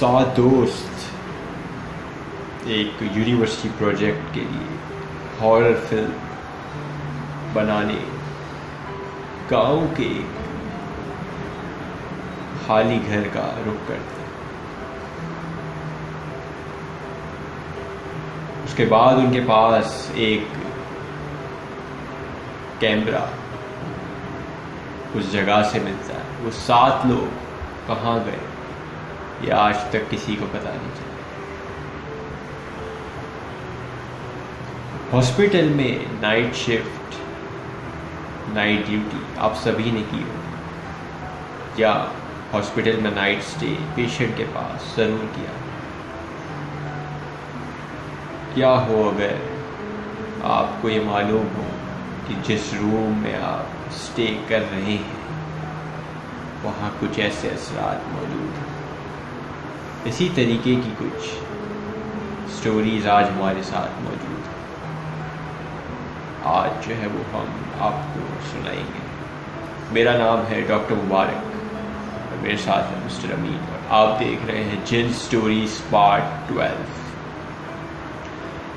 सात दोस्त एक यूनिवर्सिटी प्रोजेक्ट के लिए हॉरर फिल्म बनाने गांव के एक खाली घर का रुख करते हैं। उसके बाद उनके पास एक कैमरा उस जगह से मिलता है। वो सात लोग कहाँ गए ये आज तक किसी को पता नहीं चला। हॉस्पिटल में नाइट शिफ्ट, नाइट ड्यूटी आप सभी ने की हो, या हॉस्पिटल में नाइट स्टे पेशेंट के पास ज़रूर किया। क्या हो अगर आपको ये मालूम हो कि जिस रूम में आप स्टे कर रहे हैं वहाँ कुछ ऐसे असरात मौजूद हैं। इसी तरीके की कुछ स्टोरीज आज हमारे साथ मौजूद हैं। आज जो है वो हम आपको सुनाएंगे। मेरा नाम है डॉक्टर मुबारक और मेरे साथ है मिस्टर अमीन और आप देख रहे हैं जिन स्टोरीज पार्ट 12।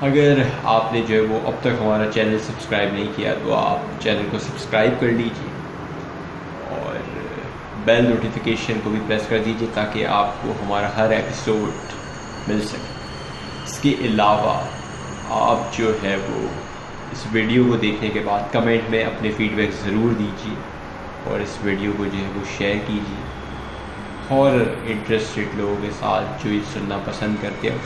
अगर आपने जो है वो अब तक हमारा चैनल सब्सक्राइब नहीं किया तो आप चैनल को सब्सक्राइब कर लीजिए और बेल नोटिफिकेशन को भी प्रेस कर दीजिए ताकि आपको हमारा हर एपिसोड मिल सके। इसके अलावा आप जो है वो इस वीडियो को देखने के बाद कमेंट में अपने फीडबैक ज़रूर दीजिए और इस वीडियो को जो है वो शेयर कीजिए और इंटरेस्टेड लोगों के साथ जो ये सुनना पसंद करते हो।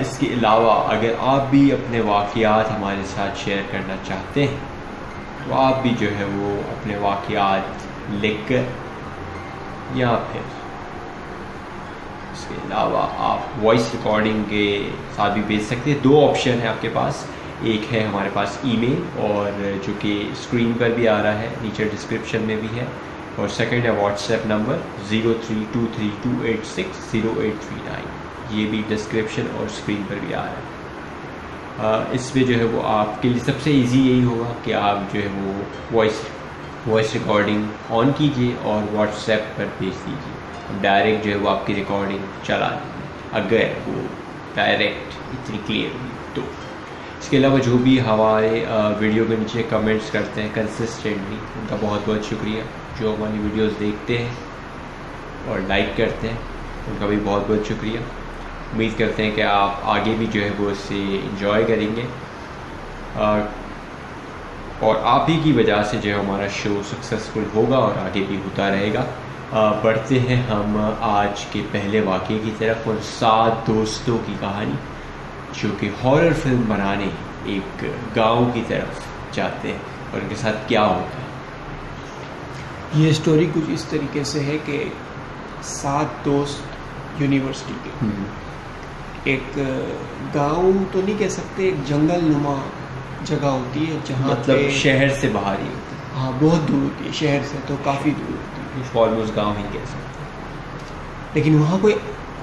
इसके अलावा अगर आप भी अपने वाक़यात हमारे साथ शेयर करना चाहते हैं तो आप भी जो है वो अपने वाक़यात लिख कर या फिर इसके अलावा आप वॉइस रिकॉर्डिंग के साथ भी भेज सकते हैं। दो ऑप्शन है आपके पास, एक है हमारे पास ईमेल और जो कि स्क्रीन पर भी आ रहा है, नीचे डिस्क्रिप्शन में भी है, और सेकंड है व्हाट्सएप नंबर 0323286089, ये भी डिस्क्रिप्शन और स्क्रीन पर भी आ रहा है। इसमें जो है वो आपके लिए सबसे इजी यही होगा कि आप जो है वो वॉइस रिकॉर्डिंग ऑन कीजिए और व्हाट्सएप पर भेज दीजिए। डायरेक्ट जो है वो आपकी रिकॉर्डिंग चला दीजिए अगर वो डायरेक्ट इतनी क्लियर हुई तो। इसके अलावा जो भी हमारे वीडियो के नीचे कमेंट्स करते हैं कंसिस्टेंटली, उनका बहुत बहुत शुक्रिया। जो हमारी वीडियोस देखते हैं और लाइक करते हैं उनका भी बहुत बहुत शुक्रिया। उम्मीद करते हैं कि आप आगे भी जो है वो इससे इंजॉय करेंगे और आप ही की वजह से जो है हमारा शो सक्सेसफुल होगा और आगे भी होता रहेगा। बढ़ते हैं हम आज के पहले वाक़े की तरफ और सात दोस्तों की कहानी जो कि हॉरर फिल्म बनाने एक गांव की तरफ जाते हैं और उनके साथ क्या होता है। ये स्टोरी कुछ इस तरीके से है कि सात दोस्त यूनिवर्सिटी के एक गांव तो नहीं कह सकते, एक जंगल नुमा जगह होती है जहाँ मतलब शहर से बाहर ही होता है। हाँ, बहुत दूर होती है, शहर से तो काफ़ी दूर होती है, ऑलमोस्ट गाँव ही कह सकते हैं। लेकिन वहाँ कोई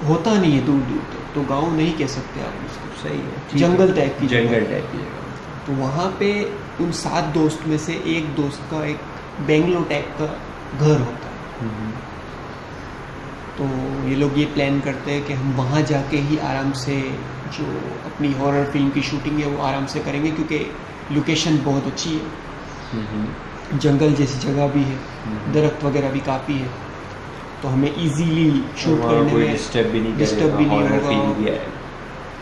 होता नहीं है दूर दूर तक, तो गांव नहीं कह सकते आप उसको। सही है, जंगल टाइप की जंगल टाइप की जगह। तो वहाँ पे उन सात दोस्त में से एक दोस्त का एक बेंगलो टाइप का घर होता है। तो ये लोग ये प्लान करते हैं कि हम वहाँ जाके ही आराम से जो अपनी हॉरर फिल्म की शूटिंग है वो आराम से करेंगे, क्योंकि लोकेशन बहुत अच्छी है, जंगल जैसी जगह भी है, दरख्त वगैरह भी काफ़ी है, तो हमें इजीली शूट करने में डिस्टर्ब भी नहीं होगा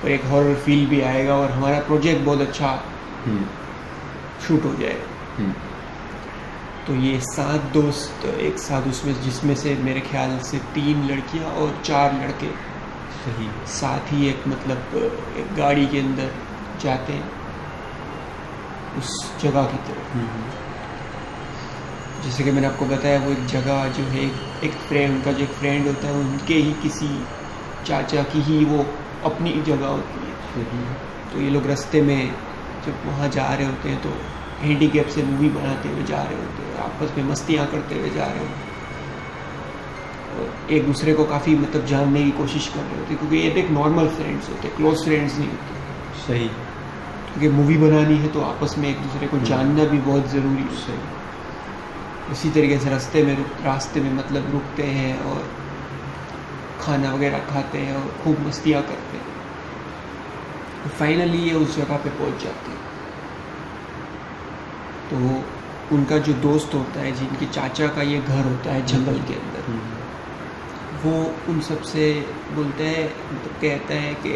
और एक हॉरर फील भी आएगा और हमारा प्रोजेक्ट बहुत अच्छा शूट हो जाएगा। तो ये सात दोस्त एक साथ उसमें, जिसमें से मेरे ख्याल से 3 लड़कियां और 4 लड़के सही साथ ही एक मतलब एक गाड़ी के अंदर जाते हैं उस जगह की तरफ। जैसे कि मैंने आपको बताया वो एक जगह जो है एक फ्रेंड, उनका जो एक फ्रेंड होता है उनके ही किसी चाचा की ही वो अपनी जगह होती है। तो ये लोग रास्ते में जब वहाँ जा रहे होते हैं तो हैंडीकैप से मूवी बनाते हुए जा रहे होते हैं, आपस में मस्तियाँ करते हुए जा रहे होते हैं और एक दूसरे को काफ़ी मतलब जानने की कोशिश कर रहे होते हैं, क्योंकि ये एक नॉर्मल फ्रेंड्स होते हैं, क्लोज फ्रेंड्स नहीं होते। सही, क्योंकि मूवी बनानी है तो आपस में एक दूसरे को जानना भी बहुत ज़रूरी है। इसी तरीके से रास्ते में मतलब रुकते हैं और खाना वगैरह खाते हैं और खूब मस्तियाँ करते हैं। फाइनली ये उस जगह पे पहुंच जाते हैं। तो उनका जो दोस्त होता है, जिनके चाचा का ये घर होता है जंगल के अंदर, वो उन सब से बोलते हैं, मतलब कहता है कि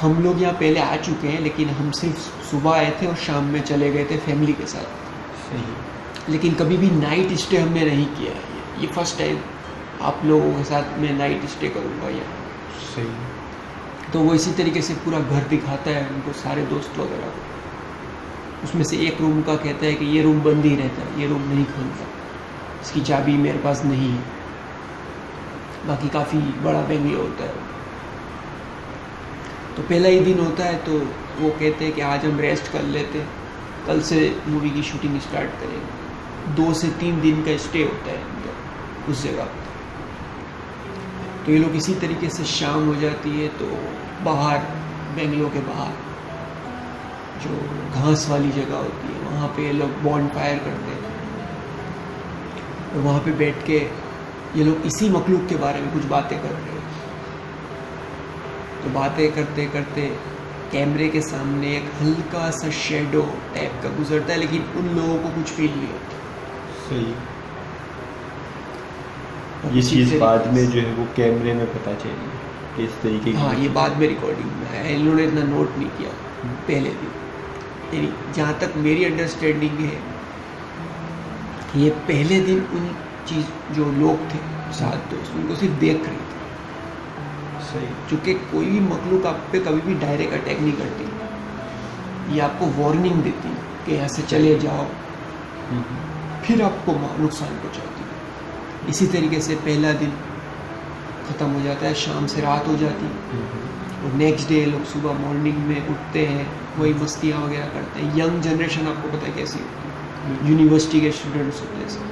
हम लोग यहाँ पहले आ चुके हैं, लेकिन हम सिर्फ सुबह आए थे और शाम में चले गए थे फैमिली के साथ। सही। लेकिन कभी भी नाइट स्टे हमने नहीं किया है। ये फर्स्ट टाइम आप लोगों के साथ मैं नाइट स्टे करूँगा यहाँ। सही। तो वो इसी तरीके से पूरा घर दिखाता है उनको, सारे दोस्त वगैरह को। उसमें से एक रूम का कहता है कि ये रूम बंद ही रहता है, ये रूम नहीं खुलता, इसकी चाबी मेरे पास नहीं है। बाकी काफ़ी बड़ा बंगलो होता है। तो पहला ही दिन होता है तो वो कहते हैं कि आज हम रेस्ट कर लेते हैं, कल से मूवी की शूटिंग स्टार्ट करेंगे। 2 से 3 दिन का स्टे होता है अंदर उस जगह पर। तो ये लोग इसी तरीके से शाम हो जाती है तो बाहर, बेंगलो के बाहर जो घास वाली जगह होती है, वहाँ पे ये लोग बॉन्ड फायर करते हैं। और वहाँ पे बैठ के ये लोग इसी मखलूक के बारे में कुछ बातें कर रहे हैं। तो बातें करते करते कैमरे के सामने एक हल्का सा शेडो टाइप का गुजरता है, लेकिन उन लोगों को कुछ फील नहीं होता। सही। ये चीज़ बाद में जो है वो कैमरे में पता चली किस तरीके की। हाँ, ये बाद में रिकॉर्डिंग में है, इन्होंने इतना नोट नहीं किया पहले दिन। यानी जहाँ तक मेरी अंडरस्टैंडिंग है, ये पहले दिन उन जो लोग थे 7 दोस्त, उनको सिर्फ देख रहे थे। सही। चूँकि कोई भी मखलूक आप पे कभी भी डायरेक्ट अटैक नहीं करती, ये आपको वार्निंग देती कि यहाँ से चले जाओ, फिर आपको नुकसान पहुँचाती है। इसी तरीके से पहला दिन ख़त्म हो जाता है, शाम से रात हो जाती है। और नेक्स्ट डे लोग सुबह मॉर्निंग में उठते हैं, वही मस्तियाँ वगैरह करते हैं। यंग जनरेशन आपको पता है कैसी होती है, यूनिवर्सिटी के स्टूडेंट्स होते हैं।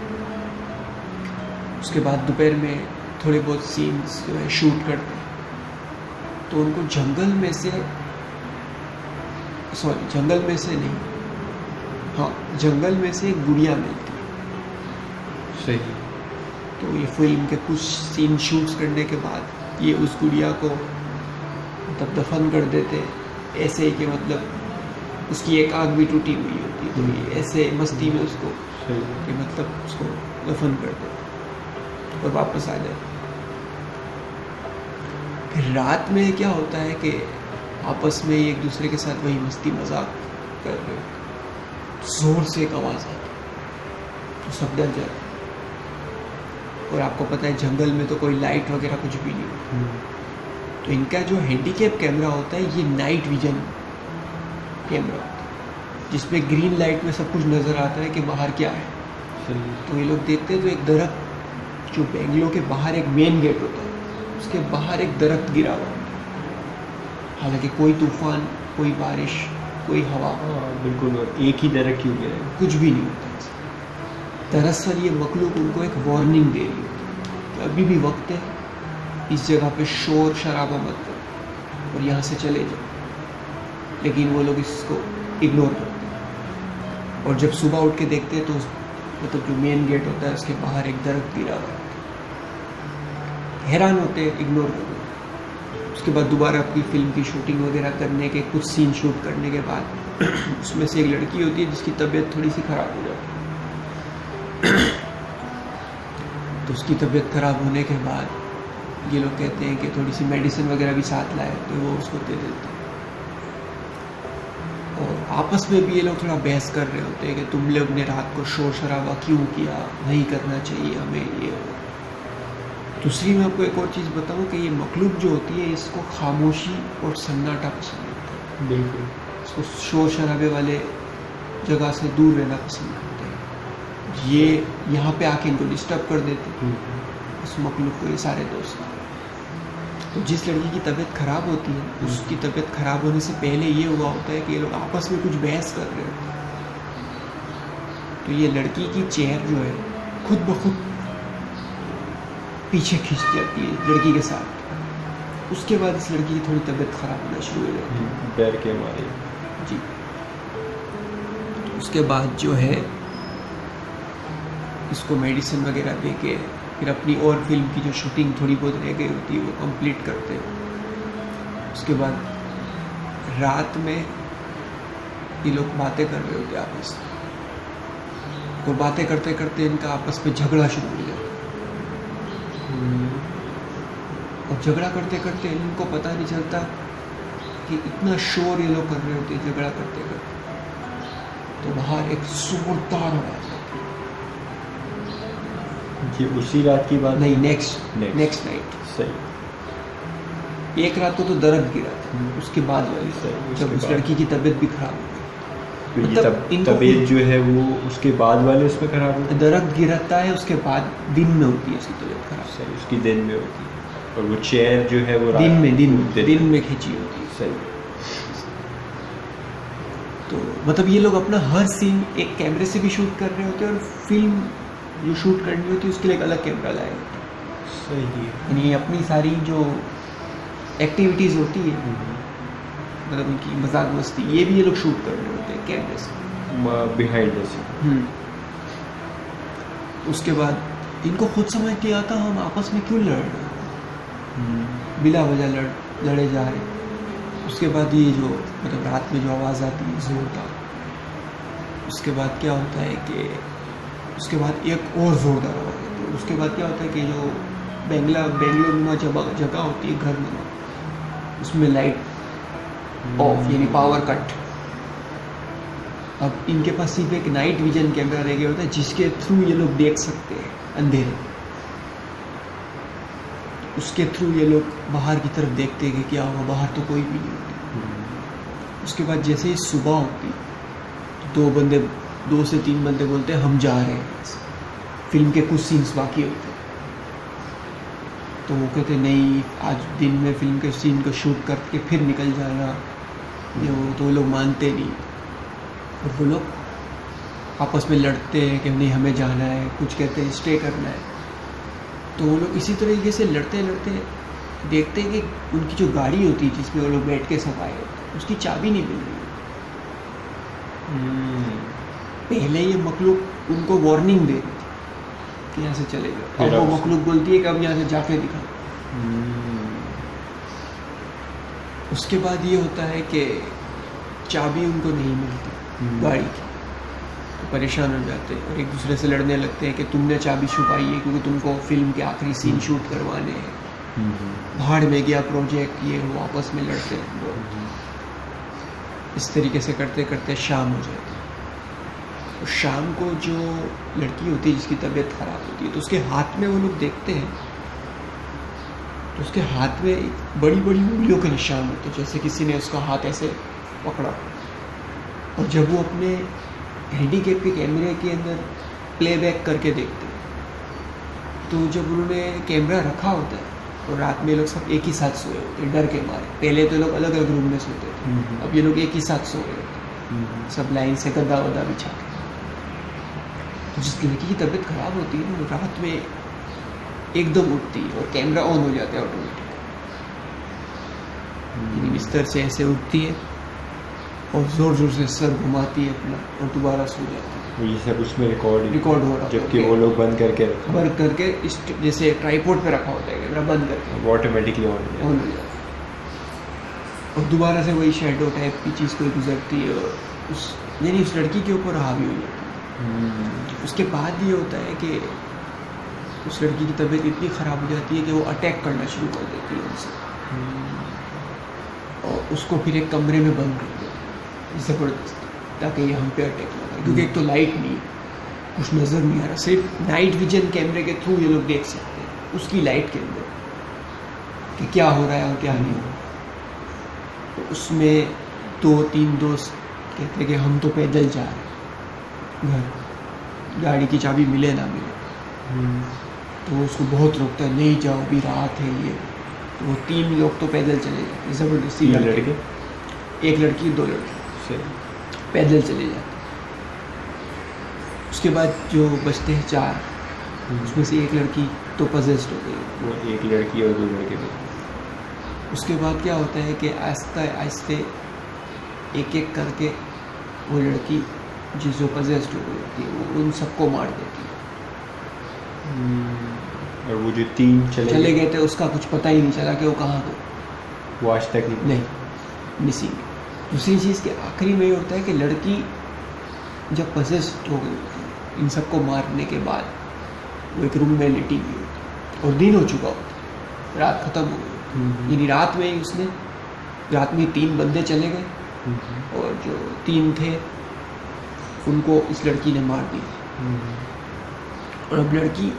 उसके बाद दोपहर में थोड़े बहुत सीन्स जो है शूट करते हैं। तो उनको जंगल में से नहीं, हाँ, जंगल में से एक गुड़िया मिलती है। सही। तो ये फिल्म के कुछ सीन शूट्स करने के बाद ये उस गुड़िया को मतलब दफन कर देते, ऐसे ही कि मतलब उसकी एक आँख भी टूटी हुई होती है। तो ये ऐसे मस्ती में उसको कि मतलब उसको दफन कर देते और वापस आ जाए। फिर रात में क्या होता है कि आपस में एक दूसरे के साथ वही मस्ती मजाक कर रहे हो, जोर से एक आवाज़ आती तो सब डर जाते। और आपको पता है जंगल में तो कोई लाइट वगैरह कुछ भी नहीं होता। तो इनका जो हैंडीकैप कैमरा होता है, ये नाइट विजन कैमरा होता है, जिसमें ग्रीन लाइट में सब कुछ नज़र आता है कि बाहर क्या है। तो ये लोग देखते हैं तो एक दरख्त जो बेंगलो के बाहर एक मेन गेट होता है, उसके बाहर एक दरख्त गिरा हुआ होता है। हालांकि कोई तूफान, कोई बारिश, कोई हवा, बिल्कुल एक ही दरख्त क्यों गिरा है, कुछ भी नहीं होता। दरअसल ये मखलूक उनको एक वार्निंग दे रही है कि अभी भी वक्त है, इस जगह पे शोर शराबा मत करो और यहाँ से चले जाओ। लेकिन वो लोग इसको इग्नोर करते हैं। और जब सुबह उठ के देखते हैं तो मतलब जो मेन गेट होता है उसके बाहर एक दरख्त गिरा हुआ है। हैरान होते हैं, इग्नोर कर देते। उसके बाद दोबारा अपनी फिल्म की शूटिंग वगैरह करने के कुछ सीन शूट करने के बाद उसमें से एक लड़की होती है जिसकी तबीयत थोड़ी सी ख़राब हो जाती है। तो उसकी तबीयत ख़राब होने के बाद ये लोग कहते हैं कि थोड़ी सी मेडिसिन वगैरह भी साथ लाए, तो वो उसको दे देते हैं। और आपस में भी ये लोग थोड़ा बहस कर रहे होते हैं कि तुम लोग ने रात को शोर शराबा क्यों किया, नहीं करना चाहिए हमें ये। दूसरी मैं आपको एक और चीज़ बताऊं कि ये मखलूक जो होती है इसको खामोशी और सन्नाटा पसंद होता है। बिल्कुल। इसको शोर शराबे वाले जगह से दूर रहना पसंद करते हैं। ये यहाँ पे आके इनको डिस्टर्ब कर देते उस मखलूक को, ये सारे दोस्त। तो जिस लड़की की तबीयत ख़राब होती है, उसकी तबीयत ख़राब होने से पहले ये हुआ होता है कि ये लोग आपस में कुछ बहस कर रहे होते हैं। तो ये लड़की की चेयर जो है खुद ब खुद पीछे खींच जाती है लड़की के साथ। उसके बाद इस लड़की की थोड़ी तबीयत ख़राब होना शुरू हो जाती है डर के मारे। जी। उसके बाद जो है इसको मेडिसिन वगैरह दे के फिर अपनी और फिल्म की जो शूटिंग थोड़ी बहुत रह गई होती है वो कंप्लीट करते हैं। उसके बाद रात में ये लोग बातें कर रहे होते आपस में, और बातें करते करते इनका आपस में झगड़ा शुरू हो जाता है। और झगड़ा करते करते इनको पता नहीं चलता कि इतना शोर ये लोग कर रहे होते हैं झगड़ा करते करते, तो बाहर एक जोरदार आवाज आती है। ये उसी रात की बात नहीं, नेक्स्ट नाइट। सही। एक रात को तो दरख्त गिरा था, उसके बाद वाली सही, जब उस उसके लड़की की तबीयत भी खराब हो गई। तो ये मतलब इनको तबीयत जो है वो उसके बाद वाले उसमें खराब होती है। दरख्त गिरता है, उसके बाद दिन में होती है उसकी तबीयत खराब। सही, उसकी दिन में होती है, और वो चेयर जो है वो दिन में दिन खींची होती है। सही। तो मतलब ये लोग अपना हर सीन एक कैमरे से भी शूट कर रहे होते हैं, और फिल्म जो शूट करनी होती है उसके लिए एक अलग कैमरा लाए होते हैं। सही है। यानी अपनी सारी जो एक्टिविटीज़ होती है, मतलब उनकी मजाक मस्ती, ये भी ये लोग शूट कर रहे होते हैं कैमरे से बिहाइंड द उसके बाद इनको खुद समझ नहीं आता हम आपस में क्यों लड़ रहे हैं, बिला वजह लड़े जा रहे हैं। उसके बाद ये जो मतलब रात में जो आवाज़ आती है ज़ोरदार, उसके बाद क्या होता है कि उसके बाद एक और ज़ोरदार आवाज़ आती है। उसके बाद क्या होता है कि जो बेंगलोर में जगह होती है घर में, उसमें लाइट ऑफ यानी पावर कट। अब इनके पास सिर्फ एक नाइट विजन कैमरा रह गया होता है जिसके थ्रू ये लोग देख सकते हैं अंधेरे। उसके थ्रू ये लोग बाहर की तरफ देखते हैं कि क्या हुआ, बाहर तो कोई भी नहीं होता। उसके बाद जैसे ही सुबह होती तो 2 से 3 बंदे बोलते हैं हम जा रहे हैं, फिल्म के कुछ सीन्स बाकी होते हैं। तो वो कहते नहीं, आज दिन में फिल्म के सीन को शूट करके फिर निकल जाना, ये वो। तो वो लोग मानते नहीं, और वो लोग आपस में लड़ते हैं कि नहीं हमें जाना है, कुछ कहते हैं स्टे करना है। तो वो लोग इसी तरीके से लड़ते लड़ते देखते हैं कि उनकी जो गाड़ी होती है जिसमें वो लोग बैठ के सब आए होते हैं, उसकी चाबी नहीं मिल रही। पहले ये मखलूक उनको वार्निंग दे रही थी कि यहाँ से चले जाओ, अब वो मखलूक बोलती है कि अब यहाँ से जाके दिखा। उसके बाद ये होता है कि चाबी उनको नहीं मिलती गाड़ी की, तो परेशान हो जाते हैं और एक दूसरे से लड़ने लगते हैं कि तुमने चाबी छुपाई है क्योंकि तुमको फिल्म के आखिरी सीन शूट करवाने हैं, भाड़ में गया प्रोजेक्ट, ये वो आपस में लड़ते हैं लोग। इस तरीके से करते करते शाम हो जाती है। और शाम को जो लड़की होती है जिसकी तबीयत खराब होती है, तो उसके हाथ में वो लोग देखते हैं, तो उसके हाथ में बड़ी बड़ी उंगलियों के निशान होते हैं, जैसे किसी ने उसका हाथ ऐसे पकड़ा। और जब वो अपने हैंडीकैप के कैमरे के अंदर प्लेबैक करके देखते हैं, तो जब उन्होंने कैमरा रखा होता है और रात में ये लोग सब एक ही साथ सोए होते हैं डर के मारे। पहले तो लोग अलग अलग रूम में सोते थे, अब ये लोग एक ही साथ सो रहे होते, सब लाइन से गद्दा वद्दा बिछा के। तो जिस लड़की की तबीयत खराब होती है वो रात में एकदम उठती है और कैमरा ऑन हो जाता है ऑटोमेटिक। बिस्तर से ऐसे उठती है और जोर जोर से सर घुमाती है अपना और दोबारा सो जाती है। ये सब उसमें रिकॉर्ड हो रहा है, जबकि वो लोग बंद करके जैसे ट्राइपॉड पे रखा होता है कैमरा, बंद करके वो ऑटोमेटिकली ऑन हो जाता है। और दोबारा से वही शेडो टाइप की चीज़ कोई गुजरती है और उस लड़की के ऊपर हावी हो जाती है। उसके बाद ये होता है कि उस लड़की की तबीयत इतनी ख़राब हो जाती है कि वो अटैक करना शुरू कर देती है उनसे, और उसको फिर एक कमरे में बंद कर देती है ज़बरदस्ती, ताकि ये हम पे अटैक ना करे। क्योंकि एक तो लाइट नहीं, कुछ नज़र नहीं आ रहा, सिर्फ नाइट विजन कैमरे के थ्रू ये लोग देख सकते हैं उसकी लाइट के अंदर कि क्या हो रहा है और क्या नहीं हो रहा। तो उसमें 2-3 दोस्त कहते हैं कि हम तो पैदल जा रहे हैं घर, गाड़ी की चाबी मिले ना मिले। तो उसको बहुत रोकता है, नहीं जाओ अभी रात है ये। तो वो 3 लोग तो पैदल चले जाते ज़बरदस्ती, लड़के, एक लड़की 2 लड़के पैदल चले जाते। उसके बाद जो बचते हैं 4, उसमें से एक लड़की तो पजेस्ड हो गई, वो एक लड़की और 2 लड़के। उसके बाद क्या होता है कि आहिस्ते आहिस्ते एक एक करके वो लड़की जो पजेस्ड हो गई होती है वो उन सबको मार देती है। और वो जो 3 चले गए थे उसका कुछ पता ही नहीं चला कि वो कहाँ गए, वो आज तक नहीं, मिसिंग। दूसरी चीज़ के आखिरी में ये होता है कि लड़की जब पजेस्ड हो गई इन सबको मारने के बाद, वो एक रूम में लेटी हुई होती और दिन हो चुका होता, रात ख़त्म हो गई, यानी रात में ही उसने, रात में 3 बंदे चले गए और जो 3 थे उनको इस लड़की ने मार दिया। और अब लड़की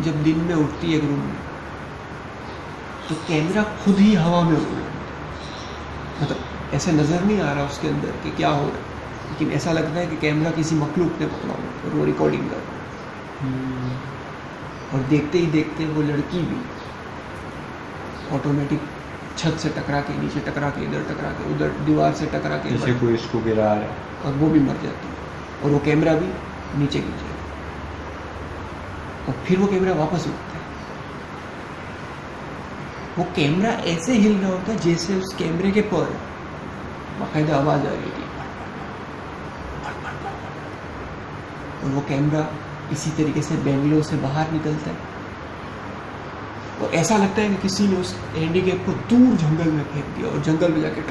जब दिन में उठती है एक रूम में, तो कैमरा खुद ही हवा में उड़ रहा है, मतलब ऐसे नज़र नहीं आ रहा उसके अंदर कि क्या हो रहा है, लेकिन ऐसा लगता है कि कैमरा किसी मखलूक ने पकड़ा हुआ और वो रिकॉर्डिंग कर रहा है। और देखते ही देखते वो लड़की भी ऑटोमेटिक छत से टकरा के, नीचे टकरा के, इधर टकरा के, उधर दीवार से टकरा के, जैसे कोई इसको गिरा रहा है, और वो भी मर जाती है और वो कैमरा भी नीचे गिर जाएगा और फिर वो कैमरा वापस उठता है। वो कैमरा ऐसे हिल रहा होता है जैसे उस कैमरे के पर बाकायदा आवाज़ आ रही थी, और वो कैमरा इसी तरीके से बेंगलोर से बाहर निकलता है और ऐसा लगता है कि किसी ने उस हैंडीकैप को दूर जंगल में फेंक दिया और जंगल में जाके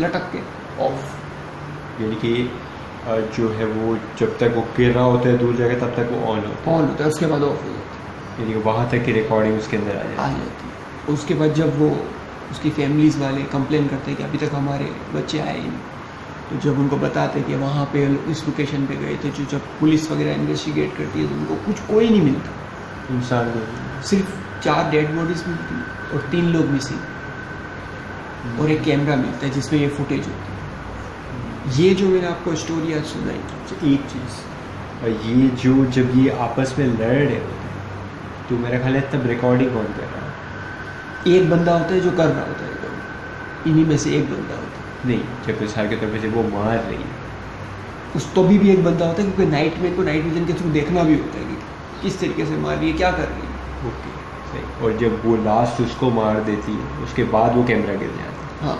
लटक के ऑफ। यानी कि जो है वो जब तक वो गिर रहा होता है दूर जाके तब तक वो ऑन होता है, उसके बाद ऑफ हो जाता है, यानी कि वहाँ तक की रिकॉर्डिंग उसके अंदर आ जाती है। उसके बाद जब वो उसकी फैमिलीज़ वाले कंप्लेन करते हैं कि अभी तक हमारे बच्चे आए ही नहीं, तो जब उनको बताते हैं कि वहाँ पे इस लोकेशन पे गए थे, जो जब पुलिस वगैरह इन्वेस्टिगेट करती है तो उनको कोई नहीं मिलता, इंसान सिर्फ 4 डेड बॉडीज मिलती है और 3 लोग मिसिंग और एक कैमरा मिलता है जिसमें ये फुटेज होती है। ये जो मैंने आपको स्टोरी आज सुनाई, एक चीज़, ये जो जब ये आपस में लड़ रहे होते हैं तो मेरा ख्याल है तब रिकॉर्डिंग कौन कर रहा है? एक बंदा होता है जो कर रहा होता है, इन्हीं में से एक बंदा होता है। नहीं, जब मिसाल के तौर पर जब वो मार रही है उस तो भी एक बंदा होता है, क्योंकि नाइट में को नाइट विजन के थ्रू देखना भी होता है कि किस तरीके से मार रही है, क्या कर रही है। ओके, सही। और जब वो लास्ट उसको मार देती है उसके बाद वो कैमरा गिर जाता है। हाँ,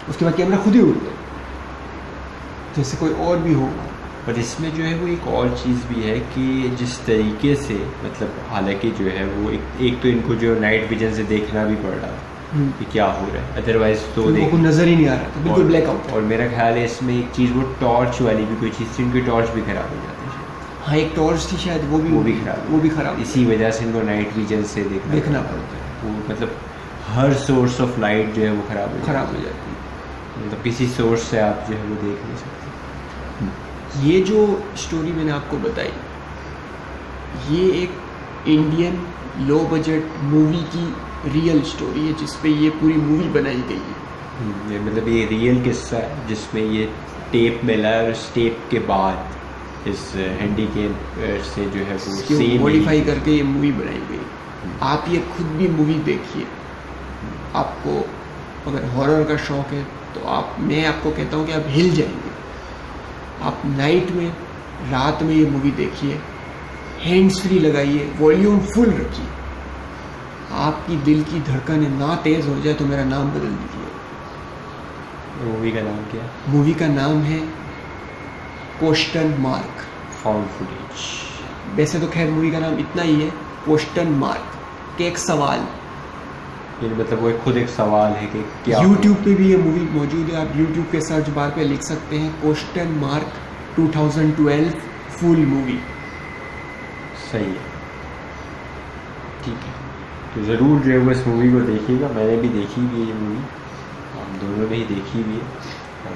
उसके बाद कैमरा खुद ही उड़ गया जैसे कोई और भी होगा। और इसमें जो है वो एक और चीज़ भी है कि जिस तरीके से, मतलब हालांकि जो है वो एक तो इनको जो नाइट विजन से देखना भी पड़ रहा है कि क्या हो रहा है, अदरवाइज तो देखो नज़र ही नहीं आ रहा था, बिल्कुल ब्लैकआउट। और मेरा ख्याल है इसमें एक चीज़ वो टॉर्च वाली भी कोई चीज़ थी, उनकी टॉर्च भी ख़राब हो जाती है। हाँ, एक टॉर्च थी शायद, वो भी खराब। इसी वजह से इनको नाइट विजन से देखना पड़ता है। वो मतलब हर सोर्स ऑफ लाइट जो है वो ख़राब हो जाती है, मतलब किसी सोर्स से आप जो है वो देख नहीं सकते। ये जो स्टोरी मैंने आपको बताई, ये एक इंडियन लो बजट मूवी की रियल स्टोरी है जिसपे ये पूरी मूवी बनाई गई है। ये मतलब ये रियल किस्सा है जिसमें ये टेप मिला है और इस टेप के बाद इस हैंडीकैप से जो है वो सेम मॉडिफाई करके ये मूवी बनाई गई। आप ये खुद भी मूवी देखिए, आपको अगर हॉरर का शौक है तो मैं आपको कहता हूँ कि आप हिल जाएंगे। आप नाइट में, रात में ये मूवी देखिए, हैंड्स फ्री लगाइए, वॉल्यूम फुल रखिए, आपकी दिल की धड़कनें ना तेज़ हो जाए तो मेरा नाम बदल दीजिए। मूवी का नाम क्या है? मूवी का नाम है क्वेश्चन मार्क, फाउंड फुटेज। वैसे तो खैर मूवी का नाम इतना ही है, क्वेश्चन मार्क के एक सवाल। ये मतलब वो खुद एक सवाल है कि क्या। यूट्यूब पे भी ये मूवी मौजूद है, आप यूट्यूब के सर्च बार पे लिख सकते हैं क्वेश्चन मार्क 2012 फुल मूवी। सही है, ठीक है। तो ज़रूर जो है वो इस मूवी को देखिएगा। मैंने भी देखी भी है ये मूवी, हम दोनों ने ही देखी भी है।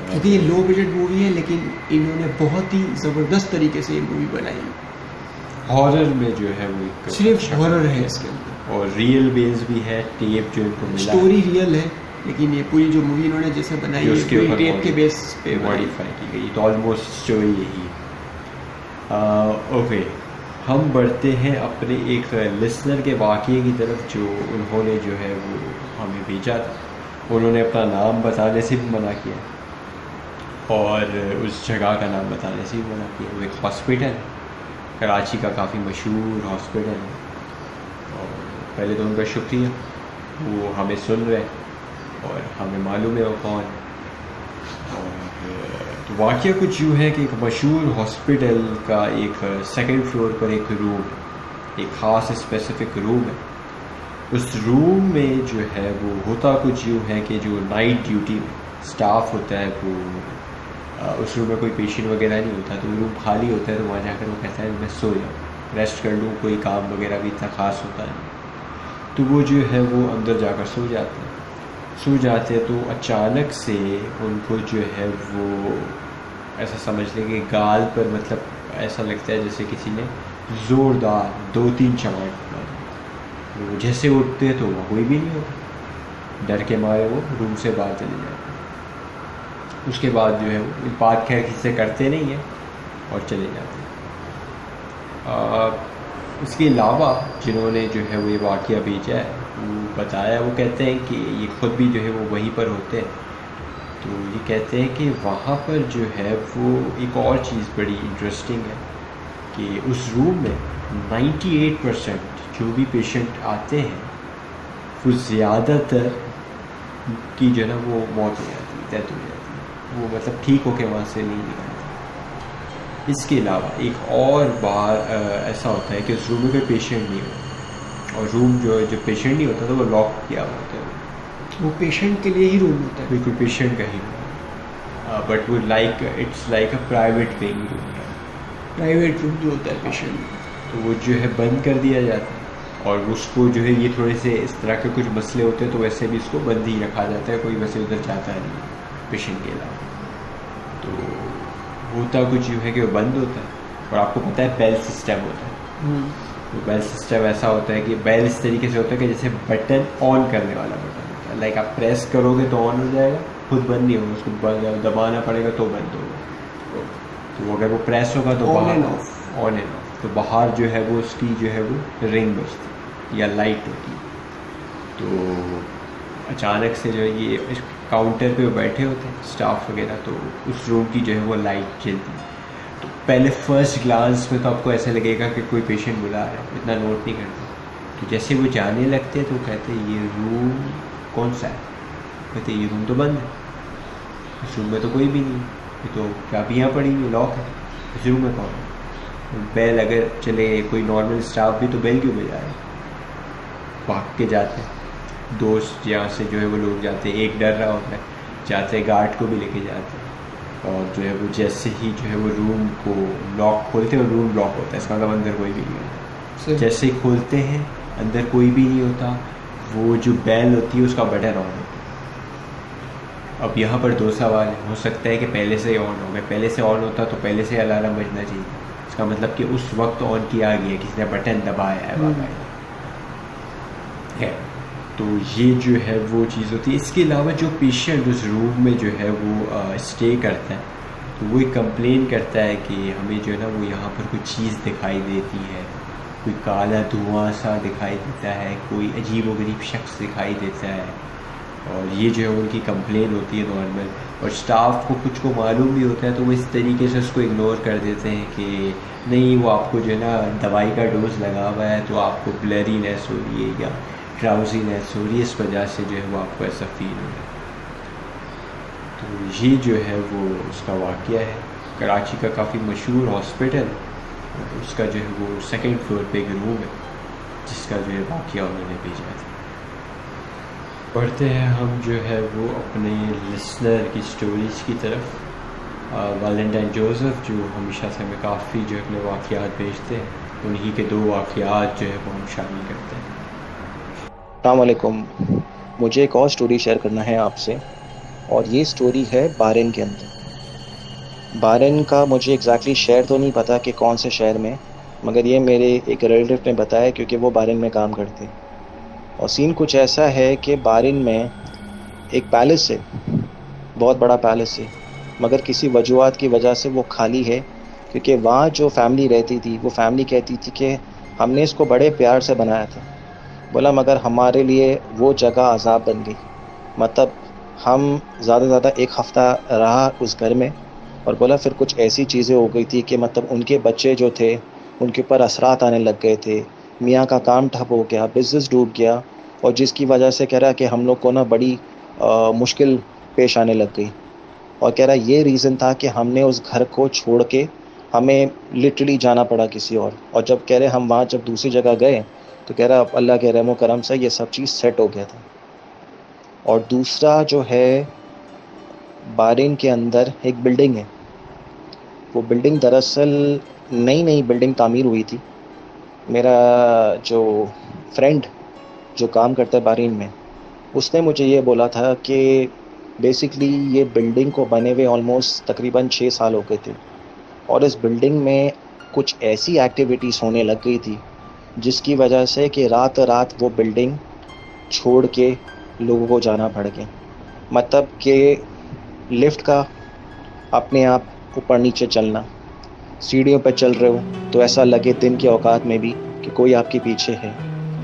क्योंकि ये लो बजट मूवी है लेकिन इन्होंने बहुत ही ज़बरदस्त तरीके से ये मूवी बनाई। हॉरर में जो है वो एक सिर्फ हॉरर है इसके अंदर, और रियल बेस भी है। टेप जो इनको मिला, स्टोरी रियल है, लेकिन ये पूरी जो मूवी इन्होंने जैसे बनाई है पूरी टेप के बेस पे मॉडिफाई की गई। तो ऑलमोस्ट स्टोरी यही है। ओके, हम बढ़ते हैं अपने एक लिसनर के वाक़ये की तरफ जो उन्होंने जो है वो हमें भेजा था। उन्होंने अपना नाम बताने से भी मना किया और उस जगह का नाम बताने से भी मना किया। वो एक हॉस्पिटल, कराची का काफ़ी मशहूर हॉस्पिटल है। और पहले तो उनका शुक्रिया, वो हमें सुन रहे हैं और हमें मालूम है वो कौन। और तो वाक़या कुछ यूँ है कि एक मशहूर हॉस्पिटल का एक सेकंड फ्लोर पर एक रूम, एक ख़ास स्पेसिफिक रूम है। उस रूम में जो है वो होता कुछ यूँ है कि जो नाइट ड्यूटी में स्टाफ होता है वो उस रूम में कोई पेशेंट वगैरह नहीं होता, तो रूम खाली होता है, तो वहाँ जाकर वो कहता है मैं सो जाऊँ, रेस्ट कर लूँ, कोई काम वगैरह भी इतना ख़ास होता नहीं। तो वो जो है वो अंदर जाकर सो जाते हैं। तो अचानक से उनको जो है वो ऐसा समझ लें कि गाल पर मतलब ऐसा लगता है जैसे किसी ने ज़ोरदार 2-3 चमाट मारे। वो जैसे उठते तो वहाँ कोई भी नहीं होता, डर के मारे वो रूम से बाहर चले जाते। उसके बाद जो है वो बात खैर किसी से करते नहीं हैं और चले जाते हैं। इसके अलावा जिन्होंने जो है वो ये वाक़या भेजा है वो बताया, वो कहते हैं कि ये ख़ुद भी जो है वो वहीं पर होते हैं। तो ये कहते हैं कि वहाँ पर जो है वो एक और चीज़ बड़ी इंटरेस्टिंग है कि उस रूम में 98% जो भी पेशेंट आते हैं वो ज़्यादातर की जो है ना वो मौत हो जाती है, डेथ हो जाती है, वो मतलब ठीक होके वहाँ से नहीं निकलते। इसके अलावा एक और बार ऐसा होता है कि उस रूम में कोई पेशेंट नहीं होता, और रूम जो पेशेंट नहीं होता तो वो लॉक किया हुआ होता है। वो पेशेंट के लिए ही रूम होता है, बिल्कुल पेशेंट का ही रूम, बट वो it's like a private paying room है, प्राइवेट रूम जो होता है पेशेंट। तो वो जो है बंद कर दिया जाता है, और उसको जो है ये थोड़े से इस तरह के कुछ मसले होते हैं तो वैसे भी इसको बंद ही रखा जाता है, कोई वैसे उधर जाता नहीं पेशेंट के अलावा। तो होता कुछ यूँ है कि वो बंद होता है, और आपको पता है बेल सिस्टम होता है। तो बेल सिस्टम ऐसा होता है कि बेल इस तरीके से होता है कि जैसे बटन ऑन करने वाला बटन होता है, लाइक आप प्रेस करोगे तो ऑन हो जाएगा, खुद बंद नहीं होगा, उसको दबाना पड़ेगा तो बंद होगा। तो अगर वो प्रेस होगा तो ऑन एंड ऑफ, तो बाहर जो है वो उसकी जो है वो रिंग बजती या लाइट होती है। तो अचानक से जो है ये काउंटर पे वो बैठे होते हैं स्टाफ वगैरह, तो उस रूम की जो है वो लाइट जलती है। तो पहले फर्स्ट ग्लांस में तो आपको ऐसा लगेगा कि कोई पेशेंट बुला रहा है, इतना नोट नहीं करते। तो जैसे वो जाने लगते हैं तो कहते हैं ये रूम कौन सा है, कहते ये रूम तो बंद है, इस रूम में तो कोई भी नहीं, ये तो चाबियाँ पड़ी हुई, लॉक है, इस रूम में कौन है। बेल अगर चले कोई नॉर्मल स्टाफ भी तो बेल क्यों बजा रहे, भाग के जाते हैं दोस्त यहाँ से जो है वो लोग जाते हैं, एक डर रहा होता है, जाते हैं गार्ड को भी लेके जाते हैं, और जो है वो जैसे ही जो है वो रूम को लॉक खोलते हैं और रूम लॉक होता है, इसका मतलब अंदर कोई भी नहीं होता। जैसे ही खोलते हैं अंदर कोई भी नहीं होता, वो जो बेल होती है उसका बटन ऑन होता है। अब यहाँ पर दो सवाल है, हो सकता है कि पहले से ही ऑन हो गया, पहले से ऑन होता तो पहले से अलार्म बजना चाहिए, इसका मतलब कि उस वक्त ऑन किया गया, किसी ने बटन दबाया है बाकायदा है। तो ये जो है वो चीज़ होती है। इसके अलावा जो पेशेंट उस रूम में जो है वो स्टे करता है, तो वो एक कंप्लेन करता है कि हमें जो है ना वो यहाँ पर कोई चीज़ दिखाई देती है, कोई काला धुआं सा दिखाई देता है, कोई अजीब व गरीब शख्स दिखाई देता है, और ये जो है उनकी कंप्लेन होती है नॉर्मल। और स्टाफ को कुछ को मालूम भी होता है तो वो इस तरीके से उसको इग्नोर कर देते हैं कि नहीं वो आपको जो है ना दवाई का डोज लगा हुआ है तो आपको ब्लरीनेस हो रही है या ड्राउजीनेस हो रही है, इस वजह से जो है वो आपको ऐसा फील हो रहा है। तो ये जो है वो उसका वाक़या है, कराची का काफ़ी मशहूर हॉस्पिटल, उसका जो है वो 2nd फ्लोर पे एक रूम है जिसका जो है वाक़या उन्होंने भेजा था। पढ़ते हैं हम जो है वो अपने लिसनर की स्टोरीज़ की तरफ। वैलेंटाइन जोसेफ जो हमेशा से हमें काफ़ी जो अपने वाक़यात भेजते हैं, उन्हीं के 2 वाक़यात जो है वो हम शामिल करते हैं। अस्सलाम वालेकुम, मुझे एक और स्टोरी शेयर करना है आपसे, और ये स्टोरी है बहरीन के अंदर। बहरीन का मुझे एग्जैक्टली शहर तो नहीं पता कि कौन से शहर में, मगर ये मेरे एक रिलेटिव ने बताया क्योंकि वो बहरीन में काम करते हैं। और सीन कुछ ऐसा है कि बहरीन में एक पैलेस है, बहुत बड़ा पैलेस है, मगर किसी वजूहात की वजह से वो खाली है, क्योंकि वहाँ जो फैमिली रहती थी वो फैमिली कहती थी कि हमने इसको बड़े प्यार से बनाया था, बोला मगर हमारे लिए वो जगह अज़ाब बन गई। मतलब हम ज़्यादा से ज़्यादा 1 हफ़्ता रहा उस घर में, और बोला फिर कुछ ऐसी चीज़ें हो गई थी कि मतलब उनके बच्चे जो थे उनके ऊपर असरात आने लग गए थे, मियाँ का काम ठप हो गया, बिज़नेस डूब गया, और जिसकी वजह से कह रहा है कि हम लोग को ना बड़ी मुश्किल पेश आने लग गई। और कह रहा है ये रीज़न था कि हमने उस घर को छोड़ के हमें लिटरली जाना पड़ा किसी और जब कह रहे हम वहाँ जब दूसरी जगह गए तो कह रहा अल्लाह के रहमो करम से ये सब चीज़ सेट हो गया था। और दूसरा जो है, बहरीन के अंदर एक बिल्डिंग है। वो बिल्डिंग दरअसल नई नई बिल्डिंग तामीर हुई थी। मेरा जो फ्रेंड जो काम करता है बहरीन में, उसने मुझे ये बोला था कि बेसिकली ये बिल्डिंग को बने हुए ऑलमोस्ट तकरीबन 6 साल हो गए थे और इस बिल्डिंग में कुछ ऐसी एक्टिविटीज़ होने लग गई थी जिसकी वजह से कि रात रात वो बिल्डिंग छोड़ के लोगों को जाना पड़ गया। मतलब कि लिफ्ट का अपने आप ऊपर नीचे चलना, सीढ़ियों पर चल रहे हो तो ऐसा लगे दिन के औकात में भी कि कोई आपके पीछे है।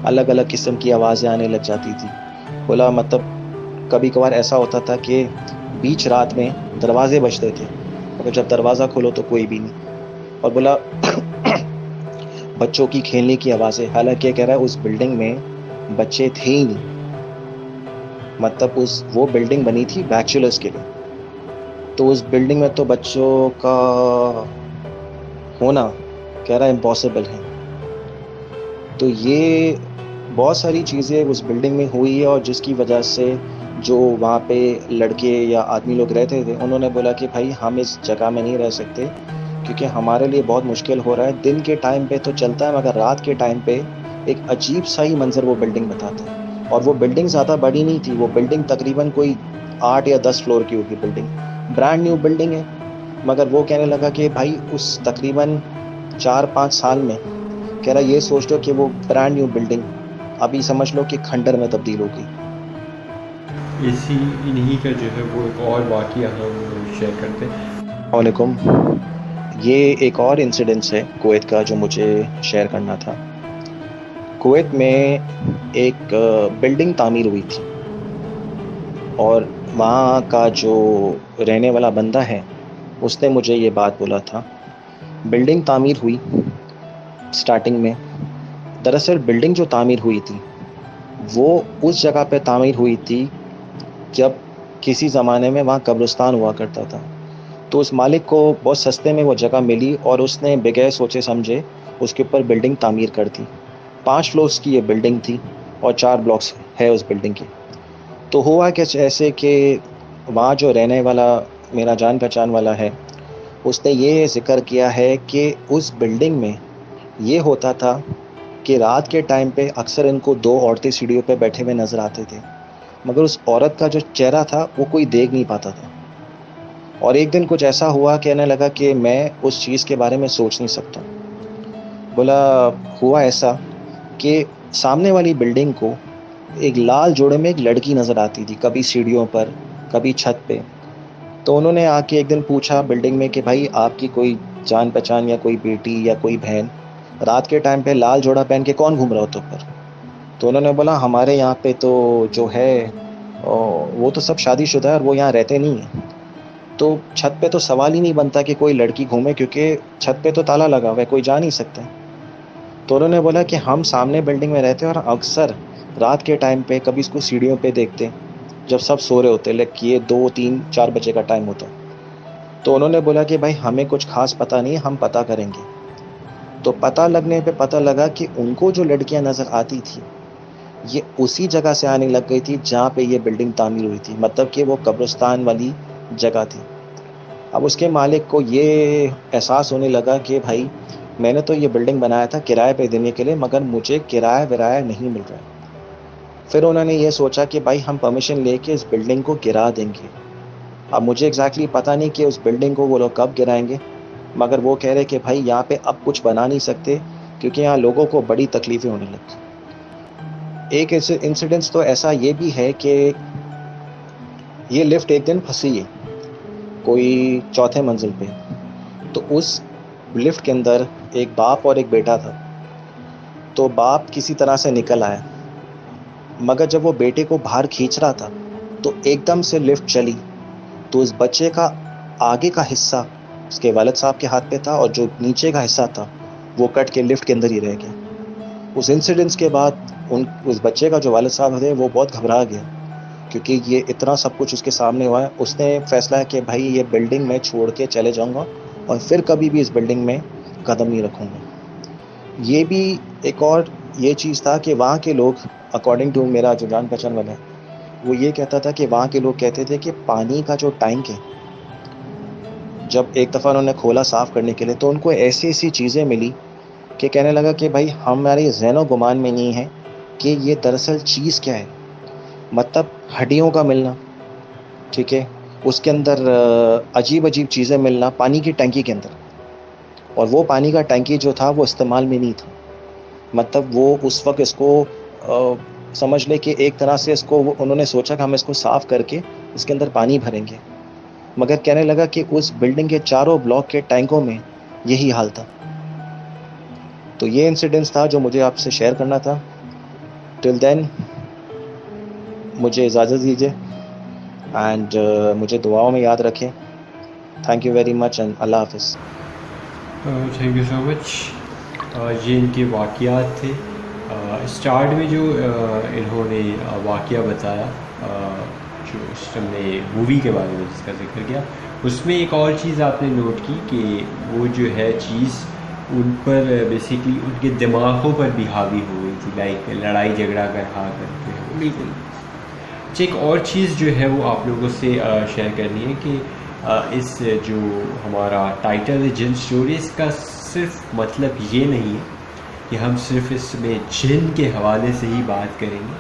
अलग अलग किस्म की आवाज़ें आने लग जाती थी। बोला मतलब कभी कभार ऐसा होता था कि बीच रात में दरवाजे बजते थे और जब दरवाज़ा खोलो तो कोई भी नहीं। और बोला बच्चों की खेलने की आवाज़ें, हालांकि कह रहा है उस बिल्डिंग में बच्चे थे ही नहीं। मतलब वो बिल्डिंग बनी थी बैचलर्स के लिए, तो उस बिल्डिंग में तो बच्चों का होना कह रहा है इम्पॉसिबल है। तो ये बहुत सारी चीज़ें उस बिल्डिंग में हुई है और जिसकी वजह से जो वहाँ पे लड़के या आदमी लोग रहते थे उन्होंने बोला कि भाई हम इस जगह में नहीं रह सकते क्योंकि हमारे लिए बहुत मुश्किल हो रहा है। दिन के टाइम पे तो चलता है मगर रात के टाइम पे एक अजीब सा ही मंजर वो बिल्डिंग बताता है। और वो बिल्डिंग ज़्यादा बड़ी नहीं थी, वो बिल्डिंग तकरीबन कोई 8 या 10 फ्लोर की होगी बिल्डिंग, ब्रांड न्यू बिल्डिंग है। मगर वो कहने लगा कि भाई उस तकरीबन 4-5 साल में कह रहा ये सोच लो कि वो ब्रांड न्यू बिल्डिंग अभी समझ लो कि खंडर में तब्दील हो गई। इन्हीं का जो है वो एक और वाक़या हम शेयर करते हैं। वालेकुम। ये एक और इंसिडेंस है कुवैत का जो मुझे शेयर करना था। कुवैत में एक बिल्डिंग तामीर हुई थी और वहाँ का जो रहने वाला बंदा है उसने मुझे ये बात बोला था। बिल्डिंग तामीर हुई स्टार्टिंग में, दरअसल बिल्डिंग जो तामीर हुई थी वो उस जगह पे तामीर हुई थी जब किसी ज़माने में वहाँ कब्रिस्तान हुआ करता था। तो उस मालिक को बहुत सस्ते में वो जगह मिली और उसने बगैर सोचे समझे उसके ऊपर बिल्डिंग तामीर कर दी। 5 फ्लोर्स की ये बिल्डिंग थी और 4 ब्लॉक्स है उस बिल्डिंग के। तो हुआ कि ऐसे कि वहाँ जो रहने वाला मेरा जान पहचान वाला है उसने ये ज़िक्र किया है कि उस बिल्डिंग में ये होता था कि रात के टाइम पे अक्सर इनको 2 औरतें सीढ़ियों पे बैठे हुए नज़र आते थे मगर उस औरत का जो चेहरा था वो कोई देख नहीं पाता था। और एक दिन कुछ ऐसा हुआ कहने लगा कि मैं उस चीज़ के बारे में सोच नहीं सकता। बोला हुआ ऐसा कि सामने वाली बिल्डिंग को एक लाल जोड़े में एक लड़की नज़र आती थी, कभी सीढ़ियों पर कभी छत पे। तो उन्होंने आके एक दिन पूछा बिल्डिंग में कि भाई आपकी कोई जान पहचान या कोई बेटी या कोई बहन रात के टाइम पे लाल जोड़ा पहन के कौन घूम रहा हो तो ऊपर? तो उन्होंने बोला हमारे यहाँ पे तो जो है वो तो सब शादीशुदा है और वो यहाँ रहते नहीं हैं। तो छत पे तो सवाल ही नहीं बनता कि कोई लड़की घूमे क्योंकि छत पे तो ताला लगा हुआ है, कोई जा नहीं सकता। तो उन्होंने बोला कि हम सामने बिल्डिंग में रहते हैं और अक्सर रात के टाइम पे कभी इसको सीढ़ियों पे देखते जब सब सो रहे होते, लाइक ये 2-3-4 बजे का टाइम होता। तो उन्होंने बोला कि भाई हमें कुछ खास पता नहीं, हम पता करेंगे। तो पता लगने पे पता लगा कि उनको जो लड़कियां नज़र आती थी ये उसी जगह से आने लग गई थी जहाँ पे ये बिल्डिंग तामीर हुई थी, मतलब कि वो कब्रिस्तान वाली जगह थी। अब उसके मालिक को ये एहसास होने लगा कि भाई मैंने तो ये बिल्डिंग बनाया था किराए पे देने के लिए मगर मुझे किराया विराया नहीं मिल रहा है। फिर उन्होंने ये सोचा कि भाई हम परमिशन लेके इस बिल्डिंग को गिरा देंगे। अब मुझे एग्जैक्टली पता नहीं कि उस बिल्डिंग को वो लोग कब गिराएंगे मगर वो कह रहे कि भाई यहाँ पे अब कुछ बना नहीं सकते क्योंकि यहाँ लोगों को बड़ी तकलीफ़ें होने लगी। एक इंसिडेंस तो ऐसा ये भी है कि ये लिफ्ट एक दिन फंसी है कोई चौथे मंजिल पे। तो उस लिफ्ट के अंदर एक बाप और एक बेटा था। तो बाप किसी तरह से निकल आया मगर जब वो बेटे को बाहर खींच रहा था तो एकदम से लिफ्ट चली। तो उस बच्चे का आगे का हिस्सा उसके वालिद साहब के हाथ पे था और जो नीचे का हिस्सा था वो कट के लिफ्ट के अंदर ही रह गया। उस इंसिडेंस के बाद उस बच्चे का जो वालिद साहब थे वो बहुत घबरा गया क्योंकि ये इतना सब कुछ उसके सामने हुआ है। उसने फैसला है कि भाई ये बिल्डिंग मैं छोड़ के चले जाऊंगा और फिर कभी भी इस बिल्डिंग में कदम नहीं रखूँगा। ये भी एक और ये चीज़ था कि वहाँ के लोग, अकॉर्डिंग टू मेरा जो जान पहचान वाला है, वो ये कहता था कि वहाँ के लोग कहते थे कि पानी का जो टैंक है, जब एक दफ़ा उन्होंने खोला साफ़ करने के लिए, तो उनको ऐसी ऐसी चीज़ें मिली कि कहने लगा कि भाई हमारे ज़हनो गुमान में नहीं है कि ये दरअसल चीज़ क्या है। मतलब हड्डियों का मिलना, ठीक है, उसके अंदर अजीब अजीब चीज़ें मिलना पानी की टंकी के अंदर, और वो पानी का टंकी जो था वो इस्तेमाल में नहीं था। मतलब वो उस वक्त इसको समझ ले कि एक तरह से इसको उन्होंने सोचा कि हम इसको साफ़ करके इसके अंदर पानी भरेंगे, मगर कहने लगा कि उस बिल्डिंग के चारों ब्लॉक के टैंकों में यही हाल था। तो ये इंसिडेंट्स था जो मुझे आपसे शेयर करना था। टिल देन मुझे इजाज़त दीजिए एंड मुझे दुआओं में याद रखें। Thank you very much and अल्लाह हाफ़िज़। Thank you so much. ये इनके वाक़यात थे। स्टार्ट में जो इन्होंने वाक़या बताया, जो हमने मूवी के बारे में जिसका जिक्र किया, उसमें एक और चीज़ आपने नोट की कि वो जो है चीज़ उन पर बेसिकली उनके दिमागों पर भी हावी हो गई थी, लाइक लड़ाई झगड़ा कर हाँ करते हुए। बिल्कुल। एक और चीज़ जो है वो आप लोगों से शेयर करनी है कि इस जो हमारा टाइटल है जिन स्टोरीज़ का, सिर्फ मतलब ये नहीं है कि हम सिर्फ इसमें जिन के हवाले से ही बात करेंगे,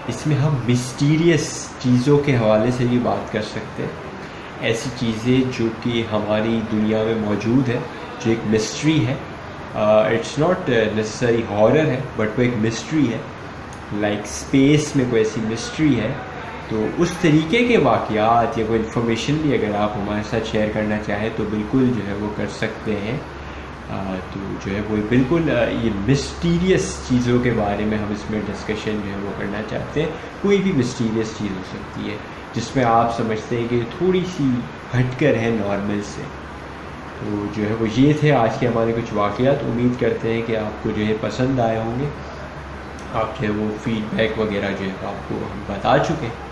इसमें हम मिस्टीरियस चीज़ों के हवाले से भी बात कर सकते हैं। ऐसी चीज़ें जो कि हमारी दुनिया में मौजूद है, जो एक मिस्ट्री है। इट्स नॉट नेसेसरी हॉरर है, बट वो एक मिस्ट्री है। लाइक स्पेस में कोई ऐसी मिस्ट्री है, तो उस तरीके के वाक़यात या कोई इन्फॉर्मेशन भी अगर आप हमारे साथ शेयर करना चाहें तो बिल्कुल जो है वो कर सकते हैं। तो जो है वो बिल्कुल ये मिस्टीरियस चीज़ों के बारे में हम इसमें डिस्कशन जो है वो करना चाहते हैं। कोई भी मिस्टीरियस चीज़ हो सकती है जिसमें आप समझते हैं कि थोड़ी सी हटकर है नॉर्मल से। तो जो है वो ये थे आज के हमारे कुछ वाक़यात। उम्मीद करते हैं कि आपको जो है पसंद आए होंगे। आप जो है वो फीडबैक वगैरह जो है आपको हम बता चुके हैं।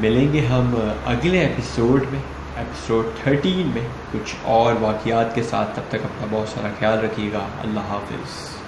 मिलेंगे हम अगले एपिसोड में, एपिसोड 13 में, कुछ और वाक़यात के साथ। तब तक अपना बहुत सारा ख्याल रखिएगा। अल्लाह हाफ़िज़।